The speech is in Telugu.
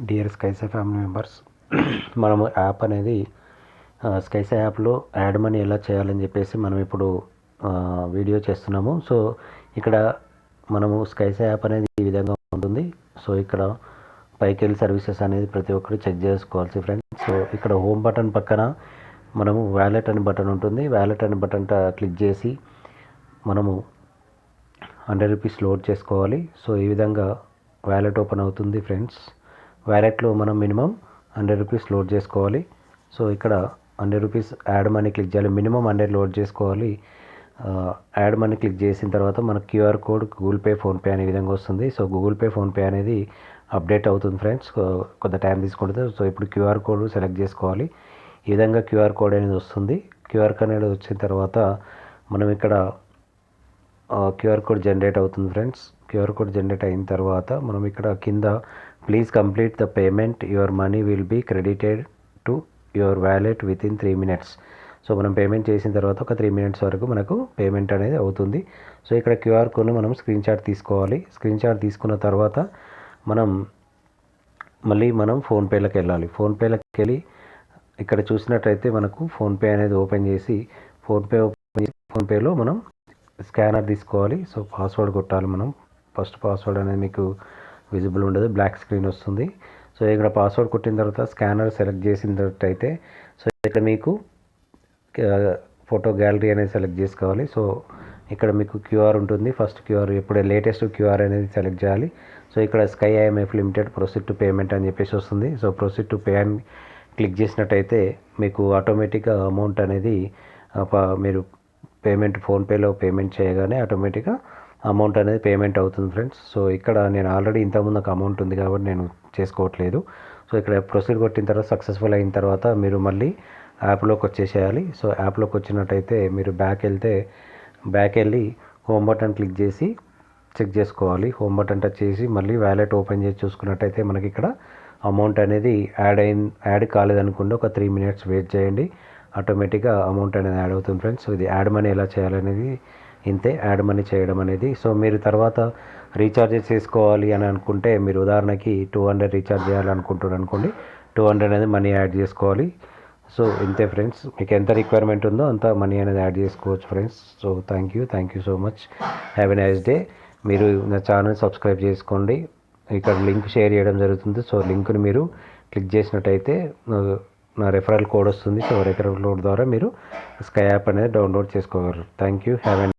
డియర్ స్కైసే ఫ్యామిలీ మెంబర్స్, మనము యాప్ అనేది స్కైసే యాప్లో యాడ్ మనీ ఎలా చేయాలని చెప్పేసి మనం ఇప్పుడు వీడియో చేస్తున్నాము. సో ఇక్కడ మనము స్కైసే యాప్ అనేది ఈ విధంగా ఉంటుంది. సో ఇక్కడ పైకి వెళ్ళి సర్వీసెస్ అనేది ప్రతి ఒక్కరు చెక్ చేసుకోవాల్సి ఫ్రెండ్స్. సో ఇక్కడ హోమ్ బటన్ పక్కన మనము వ్యాలెట్ అని బటన్ ఉంటుంది. వ్యాలెట్ అని బటన్ క్లిక్ చేసి మనము 100 రూపీస్ లోడ్ చేసుకోవాలి. సో ఈ విధంగా వ్యాలెట్ ఓపెన్ అవుతుంది ఫ్రెండ్స్. వ్యాలెట్లో మనం మినిమం 100 రూపీస్ లోడ్ చేసుకోవాలి. సో ఇక్కడ 100 రూపీస్ యాడ్ మనీ క్లిక్ చేయాలి. మినిమం 100 లోడ్ చేసుకోవాలి. యాడ్ మనీ క్లిక్ చేసిన తర్వాత మనకు QR code, Google pay, PhonePe అనే విధంగా వస్తుంది. సో గూగుల్ పే, ఫోన్పే అనేది అప్డేట్ అవుతుంది ఫ్రెండ్స్, కొంత టైం తీసుకుంటుంది. సో ఇప్పుడు క్యూఆర్ కోడ్ సెలెక్ట్ చేసుకోవాలి. ఈ విధంగా క్యూఆర్ కోడ్ అనేది వస్తుంది. క్యూఆర్ కోడ్ అనేది వచ్చిన తర్వాత మనం ఇక్కడ క్యూఆర్ కోడ్ జనరేట్ అవుతుంది ఫ్రెండ్స్. క్యూఆర్ కోడ్ జనరేట్ అయిన తర్వాత మనం ఇక్కడ కింద please complete the payment, your money will be credited to your wallet within 3 minutes. So మనం పేమెంట్ చేసిన తర్వాత ఒక 3 minutes వరకు మనకు పేమెంట్ అనేది అవుతుంది. సో ఇక్కడ క్యూఆర్ కోడ్ని మనం స్క్రీన్ షాట్ తీసుకోవాలి. స్క్రీన్ షాట్ తీసుకున్న తర్వాత మనం ఫోన్పేలోకి వెళ్ళాలి. ఫోన్పేలోకి వెళ్ళి ఇక్కడ చూసినట్టయితే మనకు ఫోన్పే అనేది ఓపెన్ చేసి ఫోన్పేలో మనం స్కానర్ తీసుకోవాలి. సో పాస్వర్డ్ కొట్టాలి. మనం ఫస్ట్ పాస్వర్డ్ అనేది మీకు విజిబుల్ ఉండదు, బ్లాక్ స్క్రీన్ వస్తుంది. సో ఇక్కడ పాస్వర్డ్ కొట్టిన తర్వాత స్కానర్ సెలెక్ట్ చేసినట్టయితే సో ఇక్కడ మీకు ఫోటో గ్యాలరీ అనేది సెలెక్ట్ చేసుకోవాలి. సో ఇక్కడ మీకు క్యూఆర్ ఉంటుంది. ఫస్ట్ క్యూఆర్ ఎప్పుడే లేటెస్ట్ క్యూఆర్ అనేది సెలెక్ట్ చేయాలి. సో ఇక్కడ sky IMF limited proceed to payment అని చెప్పేసి వస్తుంది. సో ప్రొసీడ్ టు పే అని క్లిక్ చేసినట్టయితే మీకు ఆటోమేటిక్గా అమౌంట్ అనేది మీరు పేమెంట్ ఫోన్పేలో పేమెంట్ చేయగానే ఆటోమేటిక్గా అమౌంట్ అనేది పేమెంట్ అవుతుంది ఫ్రెండ్స్. సో ఇక్కడ నేను ఆల్రెడీ ఇంతకుముందు ఒక అమౌంట్ ఉంది కాబట్టి నేను చేసుకోవట్లేదు. సో ఇక్కడ ప్రొసీడ్ కొట్టిన తర్వాత సక్సెస్ఫుల్ అయిన తర్వాత మీరు మళ్ళీ యాప్లోకి వచ్చేసేయాలి. సో యాప్లోకి వచ్చినట్టయితే మీరు బ్యాక్ వెళ్ళి హోమ్ బటన్ క్లిక్ చేసి చెక్ చేసుకోవాలి. హోమ్ బటన్ టచ్ చేసి మళ్ళీ వ్యాలెట్ ఓపెన్ చేసి చూసుకున్నట్టయితే మనకి ఇక్కడ అమౌంట్ అనేది యాడ్ కాలేదనుకుంటే ఒక 3 minutes వెయిట్ చేయండి. ఆటోమేటిక్గా అమౌంట్ అనేది యాడ్ అవుతుంది ఫ్రెండ్స్. సో ఇది యాడ్ మనీ ఎలా చేయాలనేది ఇంతే, యాడ్ మనీ చేయడం అనేది. సో మీరు తర్వాత రీఛార్జ్ చేసుకోవాలి అని అనుకుంటే మీరు ఉదాహరణకి 200 రీఛార్జ్ చేయాలనుకుంటున్నారు అనుకోండి, 200 అనేది మనీ యాడ్ చేసుకోవాలి. సో ఇంతే ఫ్రెండ్స్, మీకు ఎంత రిక్వైర్మెంట్ ఉందో అంత మనీ అనేది యాడ్ చేసుకోవచ్చు friends. So thank you so much. Have a nice day. మీరు నా ఛానల్ సబ్స్క్రైబ్ చేసుకోండి. ఇక్కడ లింక్ షేర్ చేయడం జరుగుతుంది. సో లింక్ని మీరు క్లిక్ చేసినట్టయితే నా రెఫరల్ కోడ్ వస్తుంది. సో రెఫరల్ కోడ్ ద్వారా మీరు స్కై యాప్ అనేది డౌన్లోడ్ చేసుకోగలరు. Thank you. Have a